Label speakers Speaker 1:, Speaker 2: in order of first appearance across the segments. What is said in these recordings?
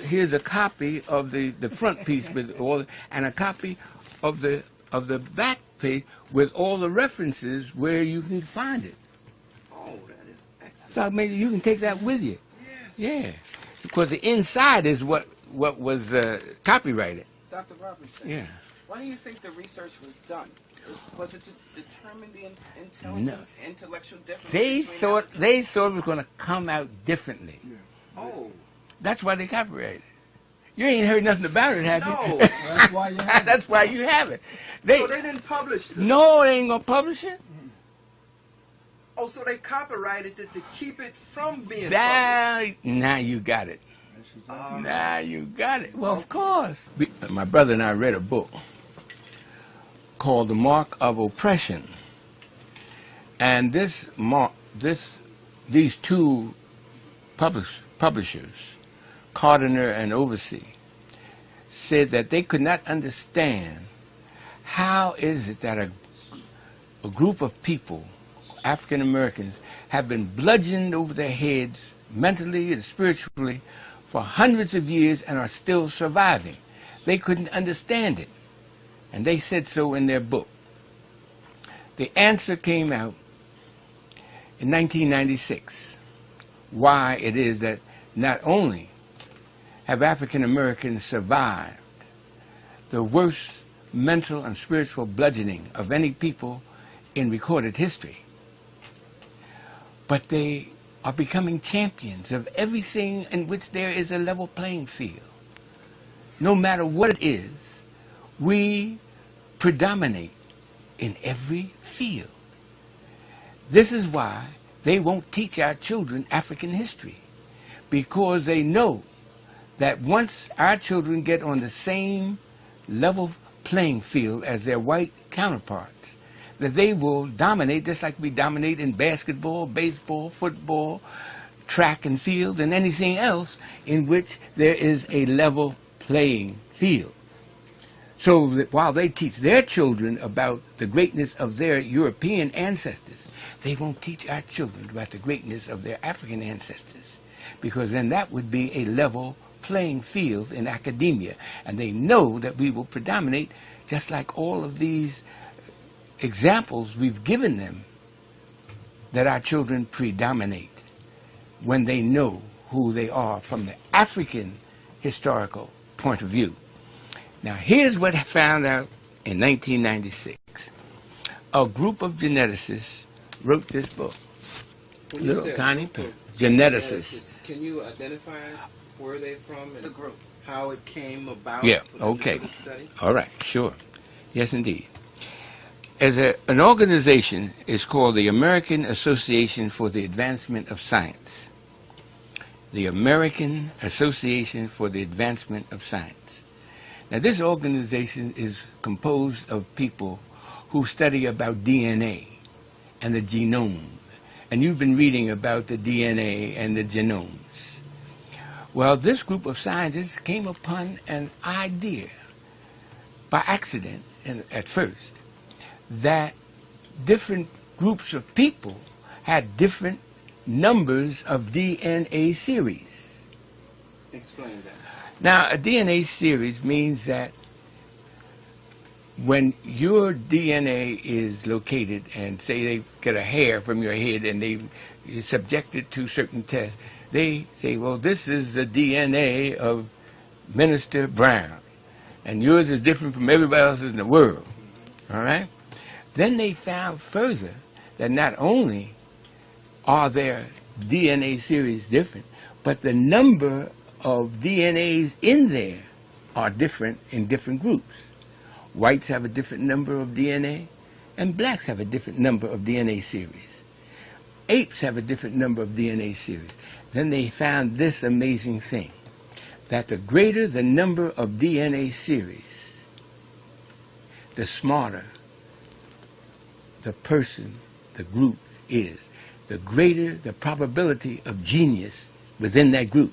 Speaker 1: Here's a copy of the front piece with all, and a copy of the back page with all the references where you can find it.
Speaker 2: Oh, that is excellent.
Speaker 1: So maybe you can take that with you.
Speaker 2: Yes.
Speaker 1: Yeah, because the inside is what was copyrighted.
Speaker 2: Dr. Robinson.
Speaker 1: Yeah.
Speaker 2: Why do you think the research was done? Was it to determine the intellectual difference?
Speaker 1: They thought it was going to come out differently.
Speaker 2: Yeah. Oh.
Speaker 1: That's why they copyrighted it. You ain't heard nothing about it, have you?
Speaker 2: No.
Speaker 3: That's why you have it.
Speaker 1: That's why you have it.
Speaker 2: So they didn't publish it?
Speaker 1: No, they ain't going to publish it.
Speaker 2: Oh, so they copyrighted it to keep it from being published.
Speaker 1: Now you got it. Now you got it. Well, of course. My brother and I read a book called The Mark of Oppression. And these two publishers, Cardiner and Oversea, said that they could not understand how is it that a group of people, African Americans, have been bludgeoned over their heads mentally and spiritually for hundreds of years and are still surviving. They couldn't understand it. And they said so in their book. The answer came out in 1996, why it is that not only have African Americans survived the worst mental and spiritual bludgeoning of any people in recorded history, but they are becoming champions of everything in which there is a level playing field. No matter what it is, we predominate in every field. This is why they won't teach our children African history, because they know that once our children get on the same level playing field as their white counterparts, that they will dominate just like we dominate in basketball, baseball, football, track and field, and anything else in which there is a level playing field. So that while they teach their children about the greatness of their European ancestors, they won't teach our children about the greatness of their African ancestors, because then that would be a level playing field in academia. And they know that we will predominate, just like all of these examples we've given them, that our children predominate when they know who they are from the African historical point of view. Now, here's what I found out in 1996. A group of geneticists wrote this book. Little tiny pen. Geneticists.
Speaker 2: Can you identify where they're from and the group, how it came about?
Speaker 1: Yeah, okay. All right, sure. Yes, indeed. An organization is called the American Association for the Advancement of Science. The American Association for the Advancement of Science. Now, this organization is composed of people who study about DNA and the genome. And you've been reading about the DNA and the genomes. Well, this group of scientists came upon an idea by accident at first, that different groups of people had different numbers of DNA series.
Speaker 2: Explain that.
Speaker 1: Now, a DNA series means that when your DNA is located, and say they get a hair from your head and they subject it to certain tests, they say, well, this is the DNA of Minister Brown, and yours is different from everybody else in the world, all right? Then they found further that not only are their DNA series different, but the number of DNAs in there are different in different groups. Whites have a different number of DNA, and blacks have a different number of DNA series. Apes have a different number of DNA series. Then they found this amazing thing, that the greater the number of DNA series, the smarter the person, the group is, the greater the probability of genius within that group.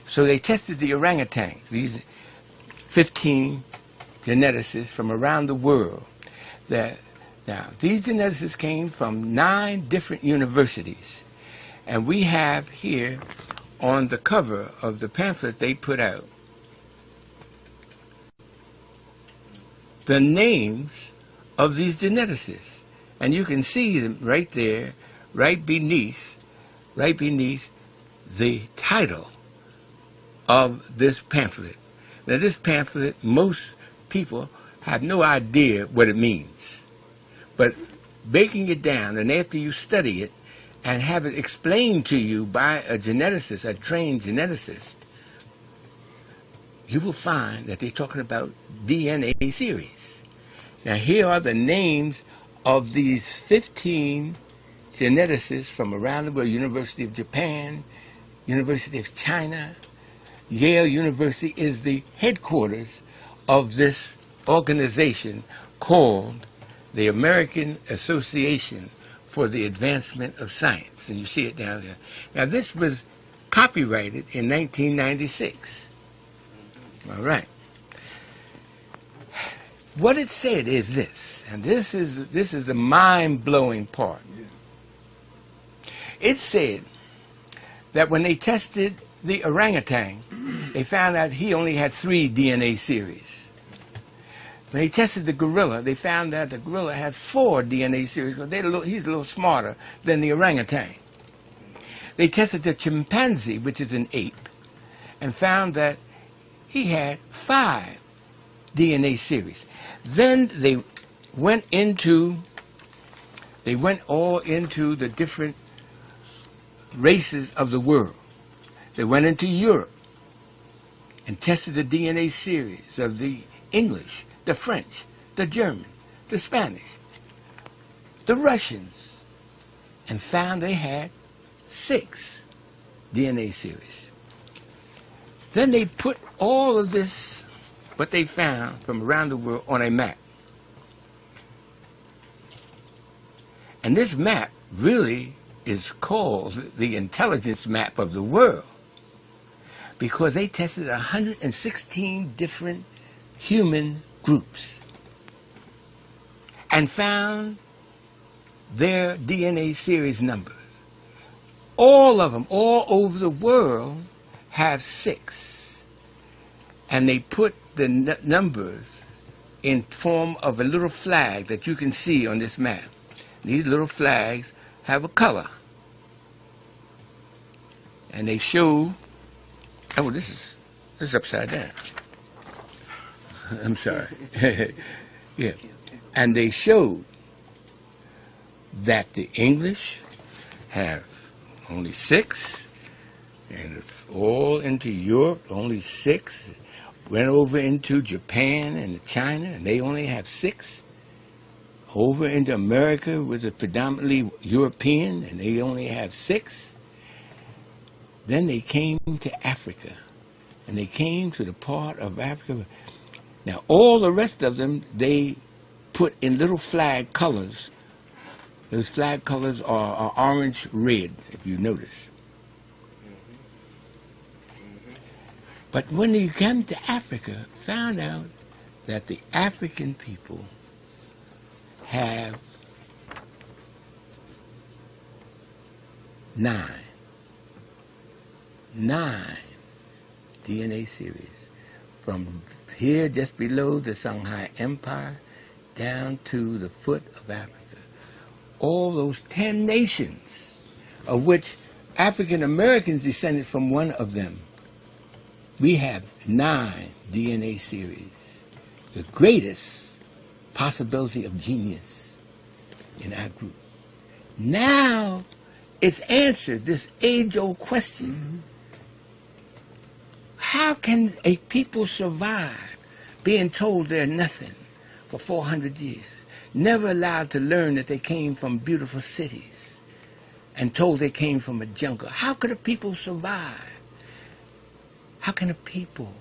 Speaker 1: So they tested the orangutans, these 15 geneticists from around the world. Now, these geneticists came from 9 different universities. And we have here on the cover of the pamphlet they put out the names of these geneticists. And you can see them right there, right beneath the title of this pamphlet. Now this pamphlet, most people have no idea what it means. But breaking it down, and after you study it and have it explained to you by a geneticist, a trained geneticist, you will find that they're talking about DNA series. Now here are the names of these 15 geneticists from around the world: University of Japan, University of China. Yale University is the headquarters of this organization called the American Association for the Advancement of Science. And you see it down there. Now this was copyrighted in 1996. All right. What it said is this, and this is the mind-blowing part. It said that when they tested the orangutan, they found out he only had 3 DNA series. When they tested the gorilla, they found out the gorilla has 4 DNA series, because he's a little smarter than the orangutan. They tested the chimpanzee, which is an ape, and found that he had 5 DNA series. Then they went all into the different races of the world. They went into Europe and tested the DNA series of the English, the French, the German, the Spanish, the Russians, and found they had 6 DNA series. Then they put all of this, what they found from around the world, on a map. And this map really is called the intelligence map of the world, because they tested 116 different human groups and found their DNA series numbers. All of them, all over the world, have 6. And they put the numbers in form of a little flag that you can see on this map. These little flags have a color. And they show, oh, this is upside down. I'm sorry. Yeah. And they showed that the English have only 6, and all into Europe, only 6. Went over into Japan and China, and they only have 6. Over into America, which is predominantly European, and they only have 6. Then they came to Africa, and they came to the part of Africa. Now, all the rest of them, they put in little flag colors. Those flag colors are orange, red, if you notice. But when they came to Africa, found out that the African people have 9 DNA series, from here just below the Songhai Empire down to the foot of Africa. All those 10 nations, of which African Americans descended from one of them. We have 9 DNA series, the greatest possibility of genius in our group. Now it's answered this age-old question. How can a people survive being told they're nothing for 400 years, never allowed to learn that they came from beautiful cities, and told they came from a jungle? How could a people survive? How can a people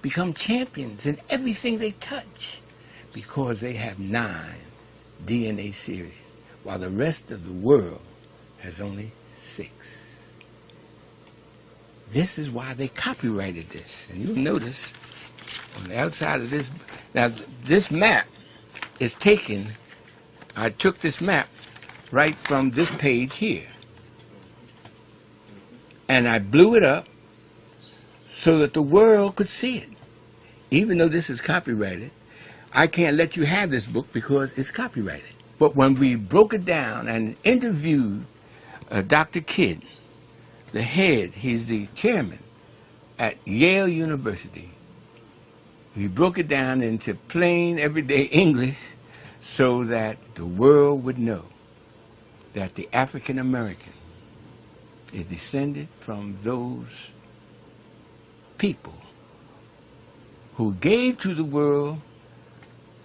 Speaker 1: become champions in everything they touch? Because they have 9 DNA series, while the rest of the world has only 6. This is why they copyrighted this. And you'll notice on the outside of this, now this map is taken, I took this map right from this page here. And I blew it up so that the world could see it. Even though this is copyrighted, I can't let you have this book because it's copyrighted. But when we broke it down and interviewed Dr. Kidd, the head, he's the chairman at Yale University, we broke it down into plain, everyday English so that the world would know that the African American is descended from those people who gave to the world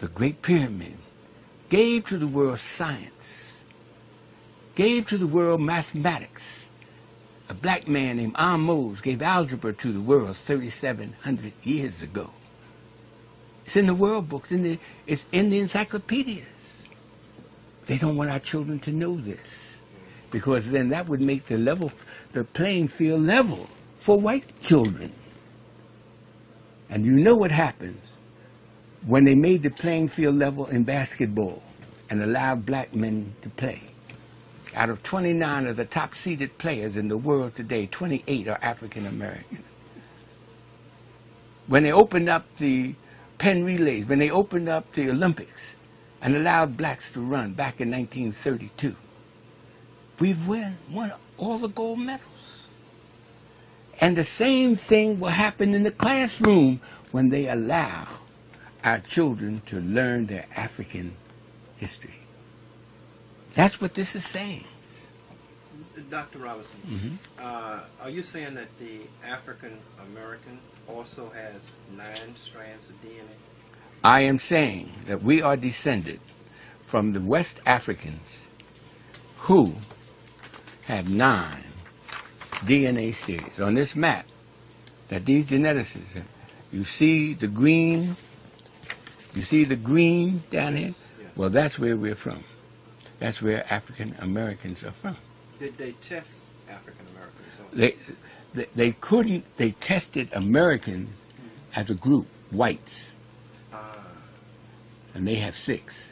Speaker 1: the Great Pyramid, gave to the world science, gave to the world mathematics. A black man named Ahmose gave algebra to the world 3,700 years ago. It's in the world books, it's in the encyclopedias. They don't want our children to know this, because then that would make the playing field level for white children. And you know what happens when they made the playing field level in basketball and allowed black men to play. Out of 29 of the top seeded players in the world today, 28 are African American. When they opened up the Penn relays, when they opened up the Olympics and allowed blacks to run back in 1932, we've won all the gold medals. And the same thing will happen in the classroom when they allow our children to learn their African history. That's what this is saying.
Speaker 3: Dr. Robinson, are you saying that the African American also has 9 strands of DNA?
Speaker 1: I am saying that we are descended from the West Africans who have 9 DNA series. On this map, that these geneticists, you see the green down here?
Speaker 3: Yes.
Speaker 1: Well, that's where we're from. That's where African Americans are from.
Speaker 3: Did they test African Americans?
Speaker 1: They couldn't, they tested Americans as a group, whites. And they have 6.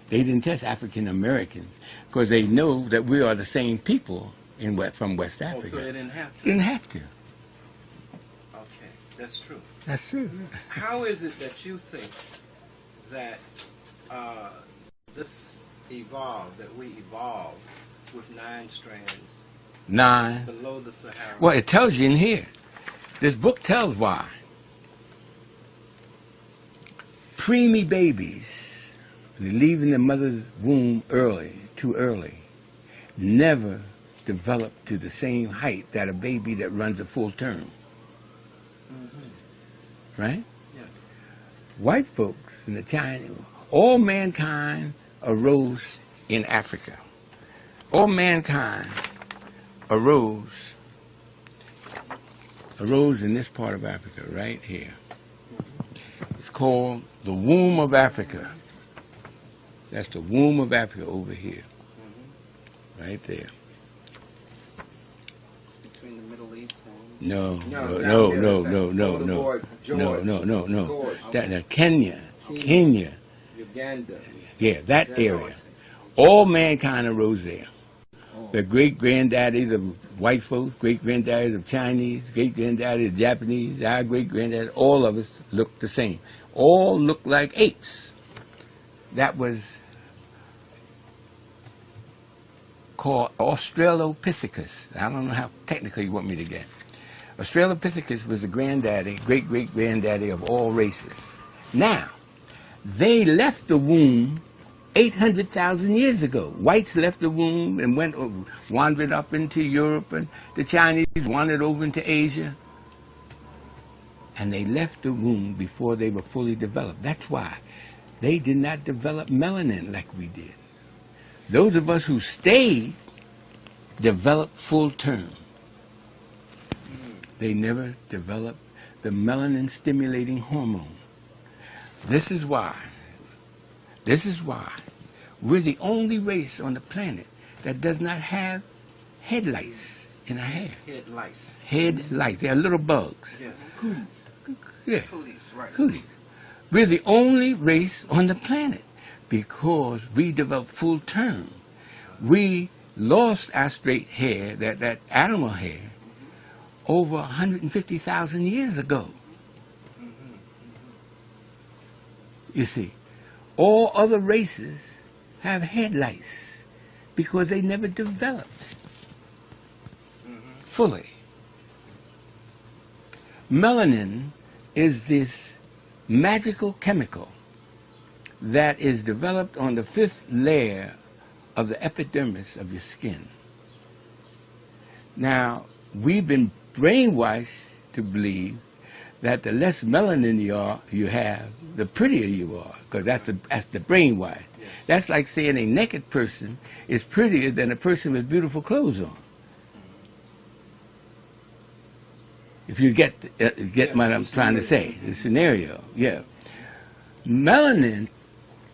Speaker 1: They didn't test African Americans because they know that we are the same people from West Africa.
Speaker 3: Oh, so they didn't have to?
Speaker 1: Didn't have to.
Speaker 3: Okay, that's true.
Speaker 1: That's true.
Speaker 3: How is it that you think that this evolved, that we evolved with 9 strands
Speaker 1: 9.
Speaker 3: below the Sahara?
Speaker 1: Well, it tells you in here. This book tells why. Preemie babies, when they're leaving the mother's womb too early, never develop to the same height that a baby that runs a full term. Right?
Speaker 3: Yes.
Speaker 1: White folks in the China, all mankind arose in Africa. All mankind arose in this part of Africa, right here. It's called the womb of Africa. That's the womb of Africa over here. Right there.
Speaker 2: Between the Middle East and...
Speaker 1: No. That Kenya.
Speaker 3: Uganda.
Speaker 1: Yeah, that area. All mankind arose there. The great-granddaddies of white folks, great-granddaddies of Chinese, great-granddaddies of Japanese, our great-granddaddies, all of us look the same. All look like apes. That was called Australopithecus. I don't know how technical you want me to get. Australopithecus was the granddaddy, great-great-granddaddy of all races. Now, they left the womb 800,000 years ago. Whites left the womb and wandered up into Europe, and the Chinese wandered over into Asia. And they left the womb before they were fully developed. That's why they did not develop melanin like we did. Those of us who stayed developed full term. They never developed the melanin stimulating hormone. This is why we're the only race on the planet that does not have head lice in our hair.
Speaker 3: Head lice.
Speaker 1: Head lice. They are little bugs.
Speaker 3: Yes.
Speaker 1: Yeah.
Speaker 2: Cooties, right.
Speaker 1: Cooties. We're the only race on the planet because we developed full term. We lost our straight hair, that animal hair, over 150,000 years ago. You see, all other races have headlights because they never developed fully. Melanin is this magical chemical that is developed on the 5th layer of the epidermis of your skin. Now, we've been brainwashed to believe that the less melanin you have, the prettier you are, because that's the brainwash. Yes. That's like saying a naked person is prettier than a person with beautiful clothes on. If you get what I'm trying to say, the scenario, yeah. Melanin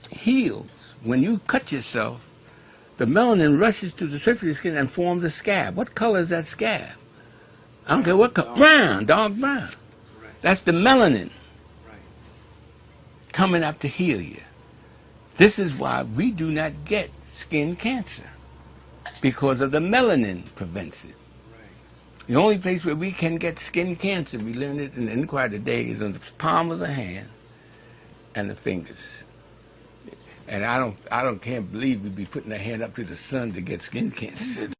Speaker 1: heals. When you cut yourself, the melanin rushes to the surface of the skin and forms a scab. What color is that scab? I don't care what color. Brown, dark brown. That's the melanin coming up to heal you. This is why we do not get skin cancer, because of the melanin prevents it. The only place where we can get skin cancer, we learned it in the inquiry today, is on the palm of the hand and the fingers. And I can't believe we'd be putting our hand up to the sun to get skin cancer.